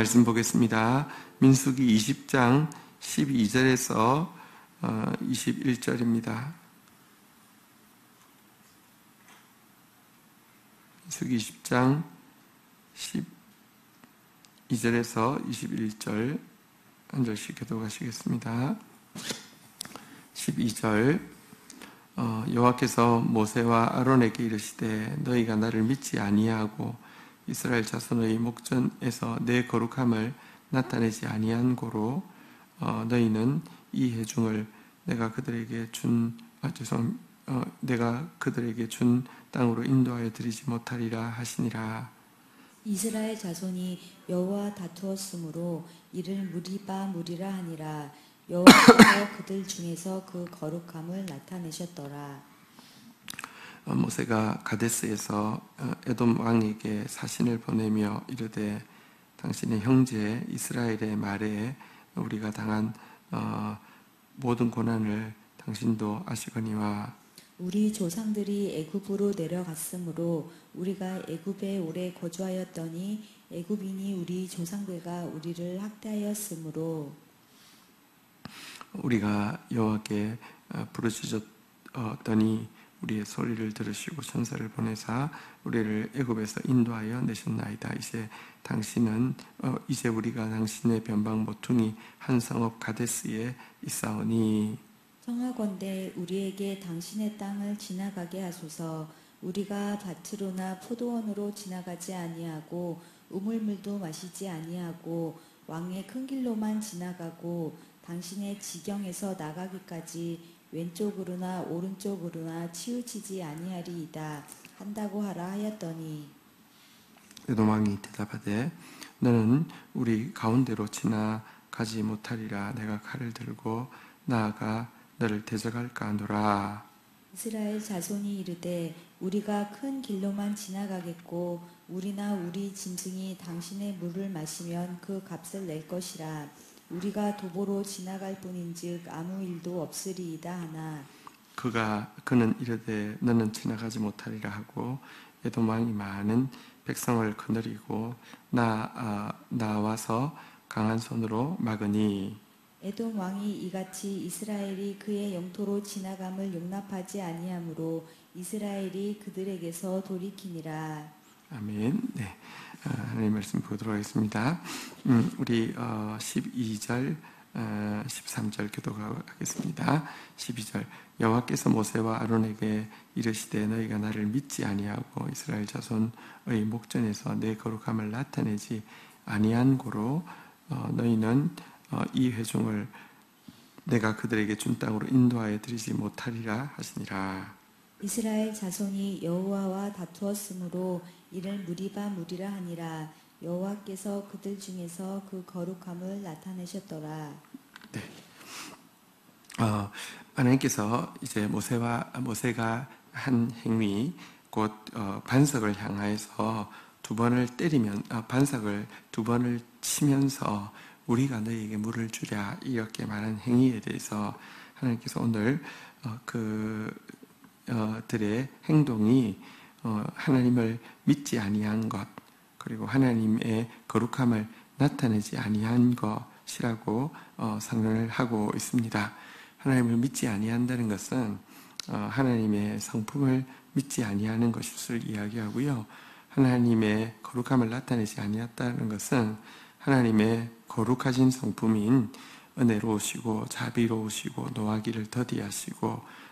말씀 보겠습니다. 민수기 20장 12절에서 21절입니다. 민수기 20장 12절에서 21절 한 절씩 교독하시겠습니다. 12절 여호와께서 모세와 아론에게 이르시되 너희가 나를 믿지 아니하고 이스라엘 자손의 목전에서 내 거룩함을 나타내지 아니한 고로 너희는 이 회중을 내가 그들에게 준 땅으로 인도하여 드리지 못하리라 하시니라. 이스라엘 자손이 여호와 다투었으므로 이를 무리라 하니라. 여호와께서 그들 중에서 그 거룩함을 나타내셨더라. 모세가 가데스에서 에돔 왕에게 사신을 보내며 이르되 당신의 형제 이스라엘의 말에 우리가 당한 모든 고난을 당신도 아시거니와 우리 조상들이 애굽으로 내려갔으므로 우리가 애굽에 오래 거주하였더니 애굽인이 우리 조상들과 우리를 학대하였으므로 우리가 여호와께 부르짖었더니 우리의 소리를 들으시고 천사를 보내사 우리를 애굽에서 인도하여 내셨나이다. 이제 우리가 당신의 변방 모퉁이 한 성읍 가데스에 있사오니 청하건대 우리에게 당신의 땅을 지나가게 하소서. 우리가 밭으로나 포도원으로 지나가지 아니하고 우물물도 마시지 아니하고 왕의 큰 길로만 지나가고 당신의 지경에서 나가기까지 왼쪽으로나 오른쪽으로나 치우치지 아니하리이다 한다고 하라 하였더니 에돔 왕이 대답하되 너는 우리 가운데로 지나가지 못하리라. 내가 칼을 들고 나아가 너를 대적할까 하노라. 이스라엘 자손이 이르되 우리가 큰 길로만 지나가겠고 우리나 우리 짐승이 당신의 물을 마시면 그 값을 낼 것이라. 우리가 도보로 지나갈 뿐인즉 아무 일도 없으리이다 하나 그는 이르되 너는 지나가지 못하리라 하고 에돔 왕이 많은 백성을 거느리고 나와서 강한 손으로 막으니 에돔 왕이 이같이 이스라엘이 그의 영토로 지나감을 용납하지 아니하므로 이스라엘이 그들에게서 돌이키니라. 아멘. 네, 하나님 말씀 보도록 하겠습니다. 우리 12절, 13절 교독하겠습니다. 12절 여호와께서 모세와 아론에게 이르시되 너희가 나를 믿지 아니하고 이스라엘 자손의 목전에서 내 거룩함을 나타내지 아니한 고로 너희는 이 회중을 내가 그들에게 준 땅으로 인도하여 드리지 못하리라 하시니라. 이스라엘 자손이 여호와와 다투었으므로 이를 무리라 하니라. 여호와께서 그들 중에서 그 거룩함을 나타내셨더라. 네. 하나님께서 이제 모세가 한 행위 곧 반석을 향하여서 두 번을 때리면 반석을 두 번을 치면서 우리가 너희에게 물을 주랴 이렇게 말한 행위에 대해서 하나님께서 오늘 들의 행동이 하나님을 믿지 아니한 것 그리고 하나님의 거룩함을 나타내지 아니한 것이라고 선언을 하고 있습니다. 하나님을 믿지 아니한다는 것은 하나님의 성품을 믿지 아니하는 것을 이야기하고요. 하나님의 거룩함을 나타내지 아니했다는 것은 하나님의 거룩하신 성품인 은혜로우시고 자비로우시고 노하기를 더디하시고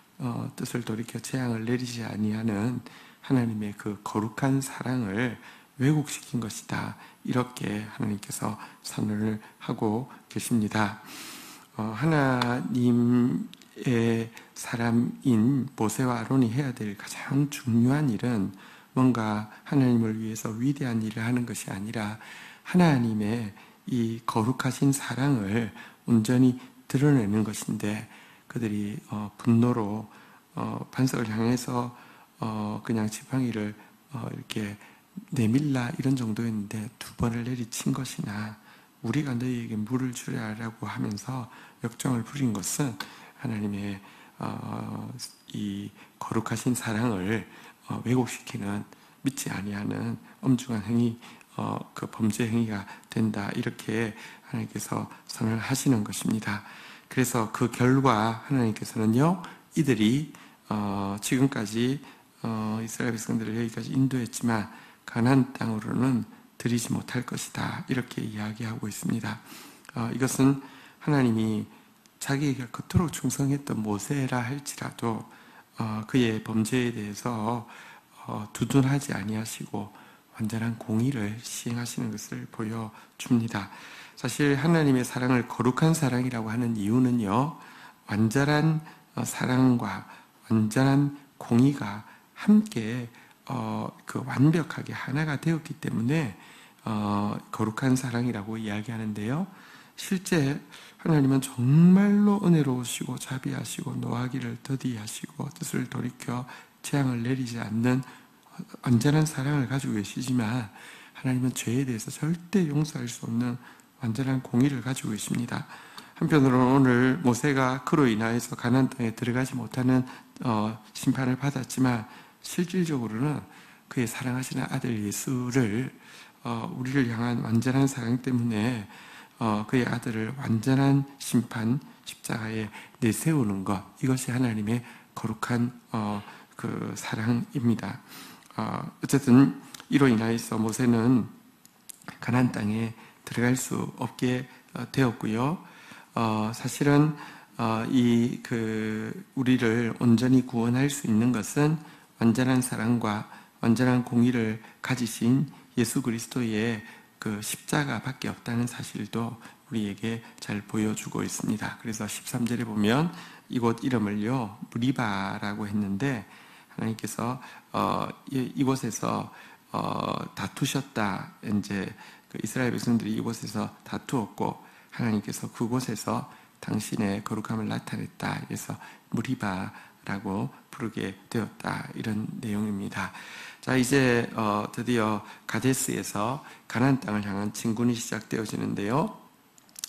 뜻을 돌이켜 재앙을 내리지 아니하는 하나님의 그 거룩한 사랑을 왜곡시킨 것이다. 이렇게 하나님께서 선언을 하고 계십니다. 하나님의 사람인 모세와 아론이 해야 될 가장 중요한 일은 뭔가 하나님을 위해서 위대한 일을 하는 것이 아니라 하나님의 이 거룩하신 사랑을 온전히 드러내는 것인데 그들이 분노로 반석을 향해서 그냥 지팡이를 이렇게 내밀라 이런 정도였는데 두 번을 내리친 것이나 우리가 너희에게 물을 주랴라고 하면서 역정을 부린 것은 하나님의 이 거룩하신 사랑을 왜곡시키는 믿지 아니하는 엄중한 그 범죄 행위가 된다. 이렇게 하나님께서 선언을 하시는 것입니다. 그래서 그 결과 하나님께서는요, 이들이 지금까지 이스라엘 백성들을 여기까지 인도했지만 가나안 땅으로는 들이지 못할 것이다. 이렇게 이야기하고 있습니다. 이것은 하나님이 자기에게 그토록 충성했던 모세라 할지라도 그의 범죄에 대해서 두둔하지 아니하시고 완전한 공의를 시행하시는 것을 보여줍니다. 사실 하나님의 사랑을 거룩한 사랑이라고 하는 이유는요, 완전한 사랑과 완전한 공의가 함께 그 완벽하게 하나가 되었기 때문에 거룩한 사랑이라고 이야기하는데요. 실제 하나님은 정말로 은혜로우시고 자비하시고 노하기를 더디하시고 뜻을 돌이켜 재앙을 내리지 않는 완전한 사랑을 가지고 계시지만 하나님은 죄에 대해서 절대 용서할 수 없는 완전한 공의를 가지고 계십니다. 한편으로는 오늘 모세가 그로 인하여서 가나안 땅에 들어가지 못하는 심판을 받았지만 실질적으로는 그의 사랑하시는 아들 예수를 우리를 향한 완전한 사랑 때문에 그의 아들을 완전한 심판 십자가에 내세우는 것, 이것이 하나님의 거룩한 그 사랑입니다. 어쨌든 이로 인하여서 모세는 가나안 땅에 들어갈 수 없게 되었고요. 사실은 우리를 온전히 구원할 수 있는 것은 완전한 사랑과 완전한 공의를 가지신 예수 그리스도의 그 십자가밖에 없다는 사실도 우리에게 잘 보여주고 있습니다. 그래서 13절에 보면 이곳 이름을요, 무리바라고 했는데 하나님께서 이곳에서 다투셨다. 이제 그 이스라엘 백성들이 이곳에서 다투었고 하나님께서 그곳에서 당신의 거룩함을 나타냈다. 그래서 무리바라고 부르게 되었다. 이런 내용입니다. 자, 이제 드디어 가데스에서 가나안 땅을 향한 진군이 시작되어지는데요.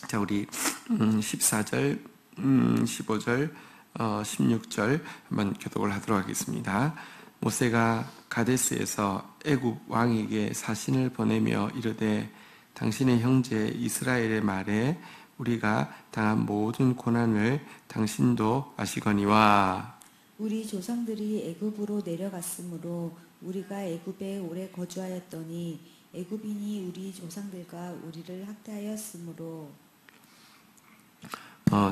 자, 우리 14절, 15절, 16절 한번 교독을 하도록 하겠습니다. 모세가 가데스에서 애굽 왕에게 사신을 보내며 이르되 당신의 형제 이스라엘의 말에 우리가 당한 모든 고난을 당신도 아시거니와 우리 조상들이 애굽으로 내려갔으므로 우리가 애굽에 오래 거주하였더니 애굽인이 우리 조상들과 우리를 학대하였으므로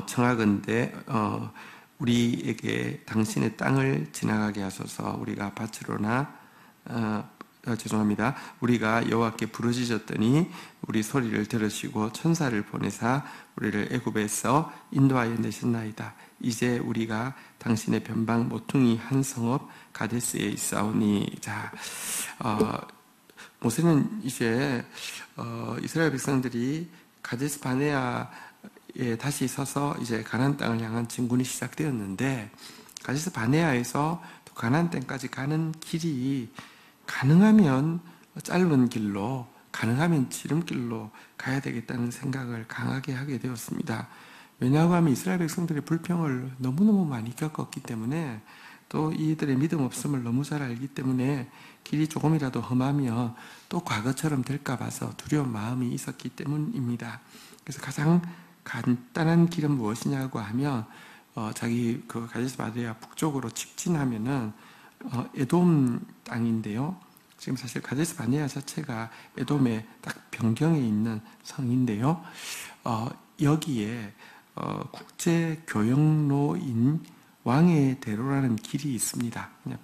청하건대 우리에게 당신의 땅을 지나가게 하소서. 우리가 밭으로나 죄송합니다. 우리가 여호와께 부르짖었더니 우리 소리를 들으시고 천사를 보내사 우리를 애굽에서 인도하여 내셨나이다. 이제 우리가 당신의 변방 모퉁이 한 성읍 가데스에 있사오니. 자, 모세는 이제 이스라엘 백성들이 가데스 바네아에 다시 서서 이제 가나안 땅을 향한 진군이 시작되었는데, 가데스 바네아에서 또 가나안 땅까지 가는 길이 가능하면 짧은 길로, 가능하면 지름길로 가야 되겠다는 생각을 강하게 하게 되었습니다. 왜냐하고 하면 이스라엘 백성들의 불평을 너무너무 많이 겪었기 때문에, 또 이들의 믿음 없음을 너무 잘 알기 때문에 길이 조금이라도 험하면 또 과거처럼 될까 봐서 두려운 마음이 있었기 때문입니다. 그래서 가장 간단한 길은 무엇이냐고 하면 자기 그 가데스 바네아 북쪽으로 직진하면은 에돔 땅인데요. 지금 사실 가데스 바네아 자체가 에돔의 딱 변경에 있는 성인데요. 여기에 국제교역로인 왕의 대로라는 길이 있습니다. 그냥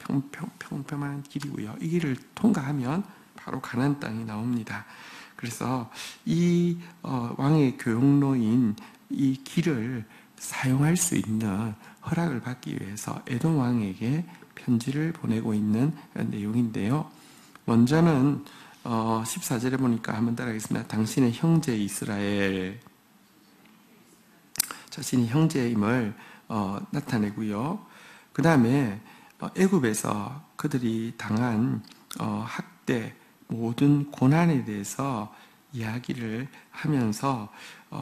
평평한 길이고요. 이 길을 통과하면 바로 가나안 땅이 나옵니다. 그래서 이 왕의 교역로인 이 길을 사용할 수 있는 허락을 받기 위해서 에돔 왕에게 편지를 보내고 있는 내용인데요. 먼저는 14절에 보니까 한번 따라하겠습니다. 당신의 형제 이스라엘, 자신이 형제임을 나타내고요. 그 다음에 애굽에서 그들이 당한 학대, 모든 고난에 대해서 이야기를 하면서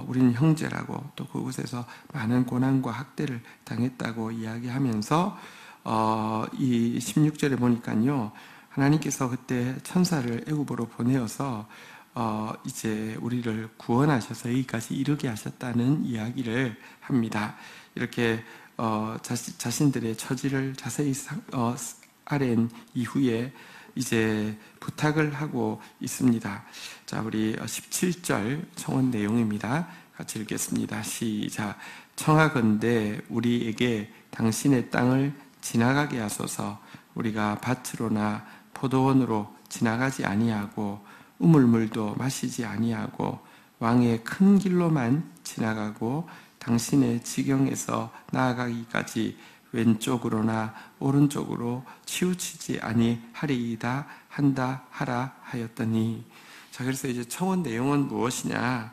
우리는 형제라고, 또 그곳에서 많은 고난과 학대를 당했다고 이야기하면서 이 16절에 보니까요, 하나님께서 그때 천사를 애굽으로 보내어서 이제 우리를 구원하셔서 여기까지 이르게 하셨다는 이야기를 합니다. 이렇게 자신들의 처지를 자세히 아랜 이후에 이제 부탁을 하고 있습니다. 자, 우리 17절 청원 내용입니다. 같이 읽겠습니다. 시작. 청하건대 우리에게 당신의 땅을 지나가게 하소서. 우리가 밭으로나 포도원으로 지나가지 아니하고 우물물도 마시지 아니하고 왕의 큰 길로만 지나가고 당신의 지경에서 나아가기까지 왼쪽으로나 오른쪽으로 치우치지 아니하리이다 한다 하라 하였더니. 자, 그래서 이제 청원 내용은 무엇이냐?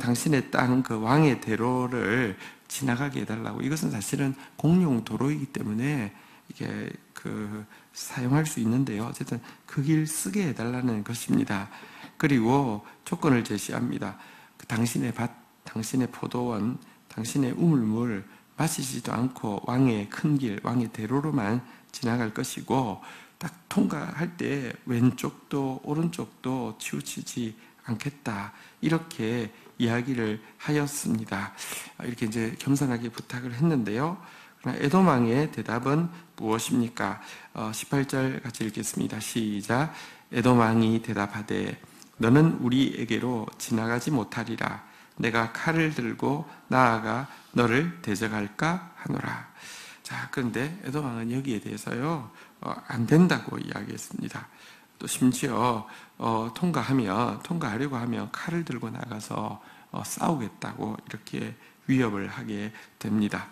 당신의 땅 그 왕의 대로를 지나가게 해달라고. 이것은 사실은 공용 도로이기 때문에 이게 사용할 수 있는데요. 어쨌든 그 길 쓰게 해달라는 것입니다. 그리고 조건을 제시합니다. 당신의 밭, 당신의 포도원, 당신의 우물물 마시지도 않고 왕의 큰 길, 왕의 대로로만 지나갈 것이고, 딱 통과할 때 왼쪽도 오른쪽도 치우치지 않겠다, 이렇게 이야기를 하였습니다. 이렇게 이제 겸손하게 부탁을 했는데요. 그러나 에돔 왕의 대답은 무엇입니까? 18절 같이 읽겠습니다. 시작. 에돔 왕이 대답하되 너는 우리에게로 지나가지 못하리라. 내가 칼을 들고 나아가 너를 대적할까 하노라. 자, 그런데 에돔 왕은 여기에 대해서요, 안 된다고 이야기했습니다. 또 심지어 통과하려고 하면 칼을 들고 나가서 싸우겠다고 이렇게 위협을 하게 됩니다.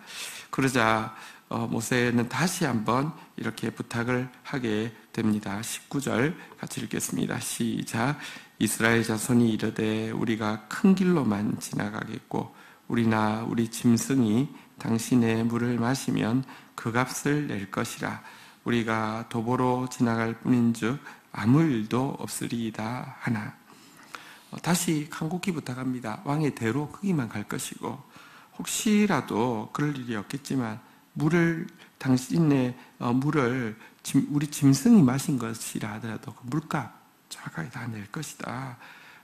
그러자 모세는 다시 한번 이렇게 부탁을 하게 됩니다. 19절 같이 읽겠습니다. 시작. 이스라엘 자손이 이르되 우리가 큰 길로만 지나가겠고 우리나 우리 짐승이 당신의 물을 마시면 그 값을 낼 것이라. 우리가 도보로 지나갈 뿐인즉 아무 일도 없으리이다 하나. 다시 간곡히 부탁합니다. 왕의 대로 거기만 갈 것이고, 혹시라도 그럴 일이 없겠지만 당신의 물을 우리 짐승이 마신 것이라 하더라도 그 물값 정확하게 다 낼 것이다.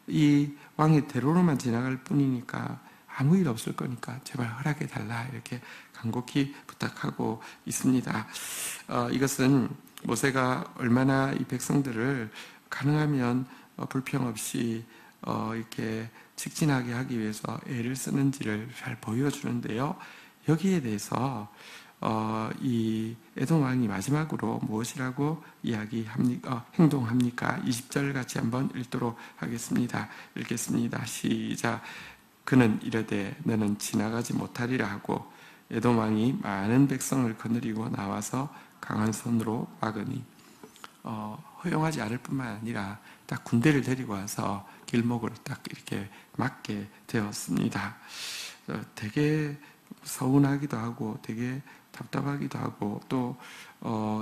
이 왕의 대로로만 지나갈 뿐이니까 아무 일 없을 거니까 제발 허락해 달라, 이렇게 간곡히 부탁하고 있습니다. 이것은 모세가 얼마나 이 백성들을 가능하면 불평 없이 이렇게 직진하게 하기 위해서 애를 쓰는지를 잘 보여주는데요. 여기에 대해서 이 에돔 왕이 마지막으로 무엇이라고 행동합니까? 20절 같이 한번 읽도록 하겠습니다. 읽겠습니다. 시작. 그는 이르되 너는 지나가지 못하리라 하고 에돔 왕이 많은 백성을 거느리고 나와서 강한 손으로 막으니, 허용하지 않을 뿐만 아니라 딱 군대를 데리고 와서 길목을 딱 이렇게 막게 되었습니다. 되게 서운하기도 하고 되게 답답하기도 하고, 또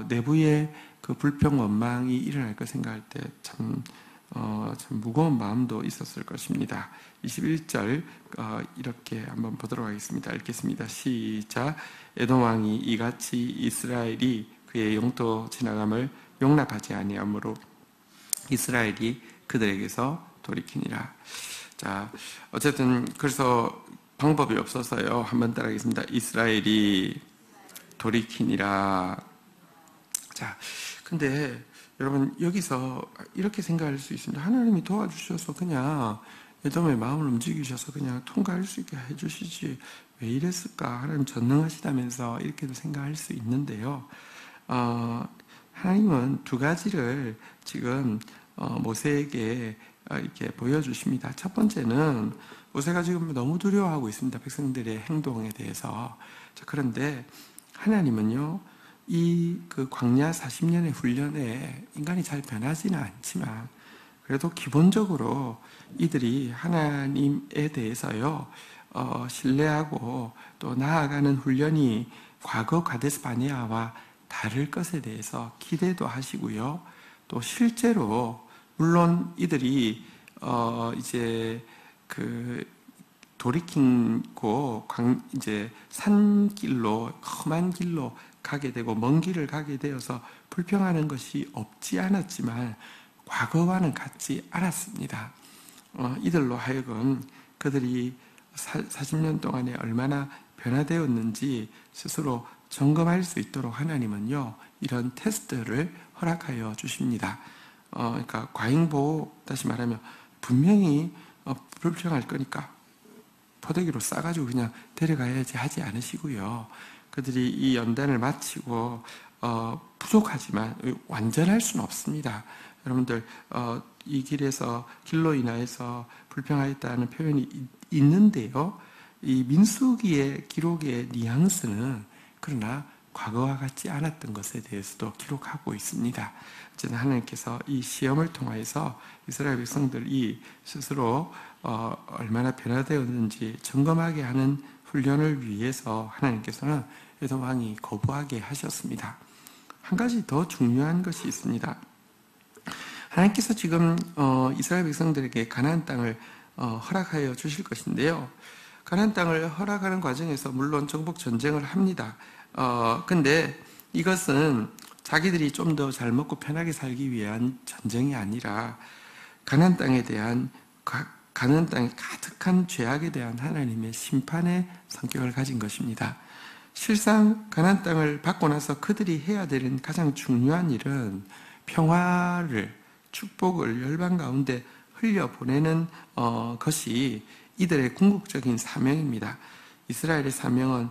내부에 그 불평 원망이 일어날 거 생각할 때 참 무거운 마음도 있었을 것입니다. 21절 이렇게 한번 보도록 하겠습니다. 읽겠습니다. 시작. 에돔 왕이 이같이 이스라엘이 그의 영토 지나감을 용납하지 아니하므로 이스라엘이 그들에게서 돌이키니라. 자, 어쨌든 그래서 방법이 없어서요, 한번 따라하겠습니다. 이스라엘이 돌이키니라. 자, 근데 여러분 여기서 이렇게 생각할 수 있습니다. 하나님이 도와주셔서 그냥 에돔의 마음을 움직이셔서 그냥 통과할 수 있게 해주시지 왜 이랬을까? 하나님 전능하시다면서 이렇게도 생각할 수 있는데요. 하나님은 두 가지를 지금 모세에게 이렇게 보여주십니다. 첫 번째는 모세가 지금 너무 두려워하고 있습니다. 백성들의 행동에 대해서. 자, 그런데 하나님은요, 그 광야 40년의 훈련에 인간이 잘 변하지는 않지만 그래도 기본적으로 이들이 하나님에 대해서요, 신뢰하고 또 나아가는 훈련이 과거 가데스 바네아와 다를 것에 대해서 기대도 하시고요. 또 실제로 물론 이들이 이제 돌이키고 이제 산길로 험한 길로 가게 되고 먼 길을 가게 되어서 불평하는 것이 없지 않았지만 과거와는 같지 않았습니다. 이들로 하여금 그들이 40년 동안에 얼마나 변화되었는지 스스로 점검할 수 있도록 하나님은요, 이런 테스트를 허락하여 주십니다. 그러니까 과잉보호, 다시 말하면 분명히 불평할 거니까 포대기로 싸가지고 그냥 데려가야지 하지 않으시고요. 그들이 이 연단을 마치고 부족하지만 완전할 수는 없습니다. 여러분들 이 길로 인하여서 불평하였다는 표현이 있는데요. 이 민수기의 기록의 뉘앙스는 그러나 과거와 같지 않았던 것에 대해서도 기록하고 있습니다. 어쨌든 하나님께서 이 시험을 통하여서 이스라엘 백성들이 스스로 얼마나 변화되었는지 점검하게 하는 훈련을 위해서 하나님께서는 에돔 왕이 거부하게 하셨습니다. 한 가지 더 중요한 것이 있습니다. 하나님께서 지금 이스라엘 백성들에게 가나안 땅을 허락하여 주실 것인데요. 가나안 땅을 허락하는 과정에서 물론 정복 전쟁을 합니다. 근데 이것은 자기들이 좀 더 잘 먹고 편하게 살기 위한 전쟁이 아니라 가나안 땅에 대한 가나안 땅에 가득한 죄악에 대한 하나님의 심판의 성격을 가진 것입니다. 실상 가나안 땅을 받고 나서 그들이 해야 되는 가장 중요한 일은 평화를, 축복을 열방 가운데 흘려보내는 것이 이들의 궁극적인 사명입니다. 이스라엘의 사명은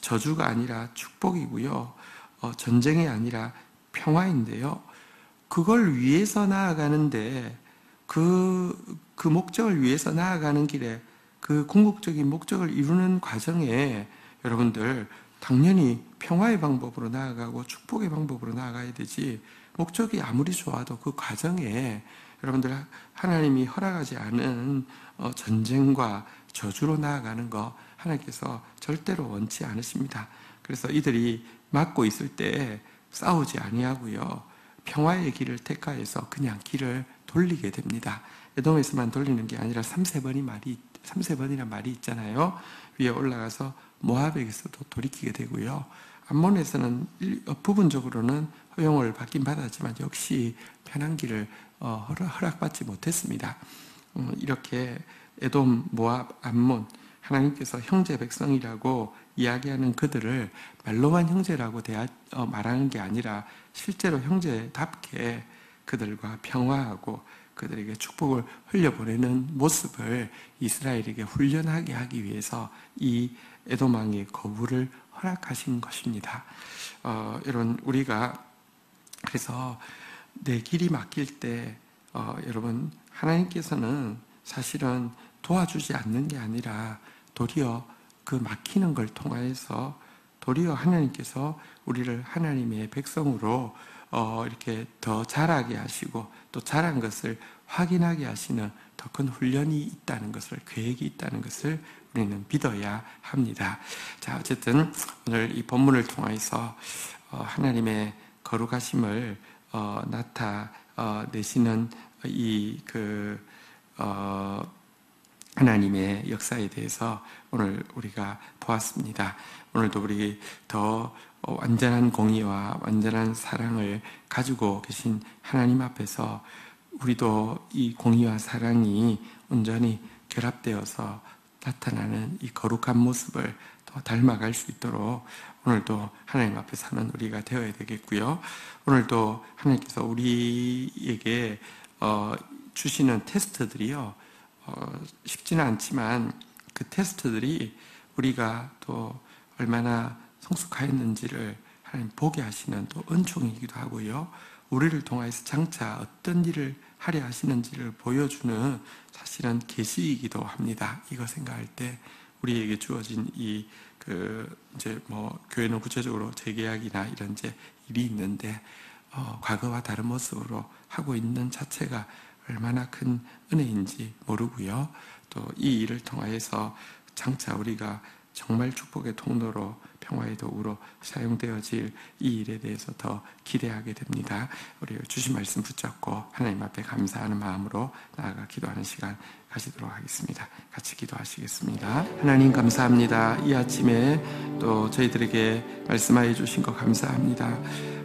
저주가 아니라 축복이고요. 전쟁이 아니라 평화인데요. 그걸 위해서 나아가는데 그 목적을 위해서 나아가는 길에 그 궁극적인 목적을 이루는 과정에 여러분들 당연히 평화의 방법으로 나아가고 축복의 방법으로 나아가야 되지, 목적이 아무리 좋아도 그 과정에 여러분들 하나님이 허락하지 않은 전쟁과 저주로 나아가는 거 하나님께서 절대로 원치 않으십니다. 그래서 이들이 막고 있을 때 싸우지 아니하고요, 평화의 길을 택하여서 그냥 길을 돌리게 됩니다. 에돔에서만 돌리는 게 아니라 3세번이란 말이 있잖아요. 위에 올라가서 모압에게서도 돌이키게 되고요. 암몬에서는 부분적으로는 허용을 받긴 받았지만 역시 편한 길을 허락받지 못했습니다. 이렇게 에돔, 모압, 암몬, 하나님께서 형제 백성이라고 이야기하는 그들을 말로만 형제라고 말하는 게 아니라 실제로 형제답게 그들과 평화하고 그들에게 축복을 흘려보내는 모습을 이스라엘에게 훈련하게 하기 위해서 이 에돔 왕의 거부를 허락하신 것입니다. 여러분, 우리가 그래서 내 길이 막힐 때 여러분, 하나님께서는 사실은 도와주지 않는 게 아니라 도리어 그 막히는 걸 통하여서 도리어 하나님께서 우리를 하나님의 백성으로 이렇게 더 자라게 하시고 또 자란 것을 확인하게 하시는 더 큰 훈련이 있다는 것을, 계획이 있다는 것을 우리는 믿어야 합니다. 자, 어쨌든 오늘 이 본문을 통해서 하나님의 거룩하심을 나타내시는 하나님의 역사에 대해서 오늘 우리가 보았습니다. 오늘도 우리 더 완전한 공의와 완전한 사랑을 가지고 계신 하나님 앞에서 우리도 이 공의와 사랑이 온전히 결합되어서 나타나는 이 거룩한 모습을 더 닮아갈 수 있도록 오늘도 하나님 앞에 사는 우리가 되어야 되겠고요. 오늘도 하나님께서 우리에게 주시는 테스트들이요, 쉽지는 않지만 그 테스트들이 우리가 또 얼마나 성숙하였는지를 하나님 보게 하시는 또 은총이기도 하고요. 우리를 통해서 장차 어떤 일을 하려 하시는지를 보여주는 사실은 계시이기도 합니다. 이거 생각할 때 우리에게 주어진 이제 교회는 구체적으로 재계약이나 이런 이제 일이 있는데 과거와 다른 모습으로 하고 있는 자체가 얼마나 큰 은혜인지 모르고요. 또 이 일을 통하여서 장차 우리가 정말 축복의 통로로 평화의 도구로 사용되어질 이 일에 대해서 더 기대하게 됩니다. 우리 주신 말씀 붙잡고 하나님 앞에 감사하는 마음으로 나아가 기도하는 시간 가지도록 하겠습니다. 같이 기도하시겠습니다. 하나님 감사합니다. 이 아침에 또 저희들에게 말씀하여 주신 것 감사합니다.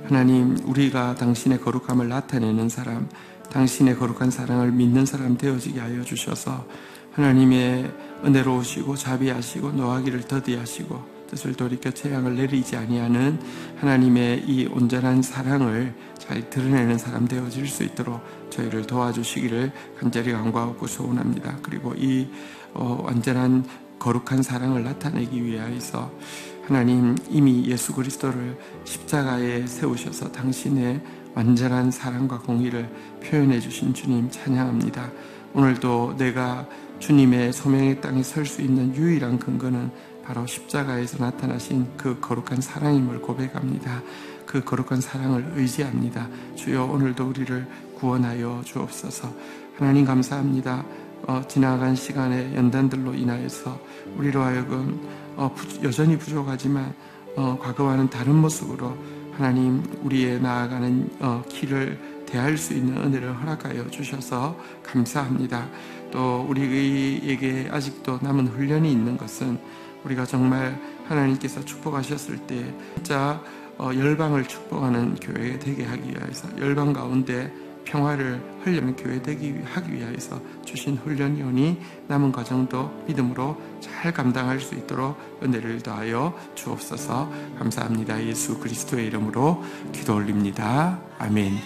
하나님, 우리가 당신의 거룩함을 나타내는 사람, 당신의 거룩한 사랑을 믿는 사람 되어지게 하여 주셔서 하나님의 은혜로우시고 자비하시고 노하기를 더디하시고 뜻을 돌이켜 재앙을 내리지 아니하는 하나님의 이 온전한 사랑을 잘 드러내는 사람 되어질 수 있도록 저희를 도와주시기를 간절히 간구하고 소원합니다. 그리고 이 완전한 거룩한 사랑을 나타내기 위하여서 하나님 이미 예수 그리스도를 십자가에 세우셔서 당신의 완전한 사랑과 공의를 표현해 주신 주님 찬양합니다. 오늘도 내가 주님의 소명의 땅에 설 수 있는 유일한 근거는 바로 십자가에서 나타나신 그 거룩한 사랑임을 고백합니다. 그 거룩한 사랑을 의지합니다. 주여 오늘도 우리를 구원하여 주옵소서. 하나님 감사합니다. 지나간 시간의 연단들로 인하여서 우리로 하여금 여전히 부족하지만 과거와는 다른 모습으로 하나님 우리의 나아가는 길을 대할 수 있는 은혜를 허락하여 주셔서 감사합니다. 또 우리에게 아직도 남은 훈련이 있는 것은 우리가 정말 하나님께서 축복하셨을 때 진짜 열방을 축복하는 교회 되게 하기 위해서 열방 가운데 평화를 흘리는 교회 하기 위해서 주신 훈련이오니 남은 과정도 믿음으로 잘 감당할 수 있도록 은혜를 더하여 주옵소서. 감사합니다. 예수 그리스도의 이름으로 기도 올립니다. 아멘.